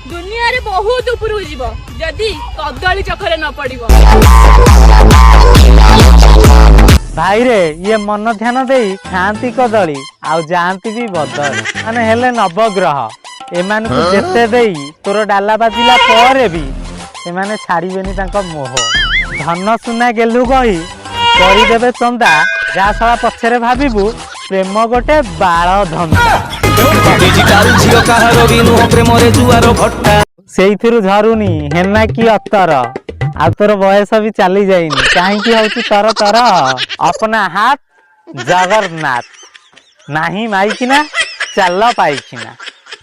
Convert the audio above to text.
दुनिया रे बहुत ऊपर जीव जदि कदली चक्कर न पड़िबो। भाई रे ये मन ध्यान दे खाती कदली आउ जाती भी बदल माने हेले नवग्रह एमान को जेते देई तोर डाला बाजिला पर भी एमाने छाड़ीबेनी तांको मोह धन सुना गेलु कही करदेवे चंदा जा साला पछरे भाबिबू प्रेम गोटे बाळ धंदा सेइथिरु झरुनी हेना की अत्तर आ तोर बयस भी चली जाइनी कहीं हूँ तर तर अपना हाथ जगन्नाथ नहीं माइकिना चल पाइकिना।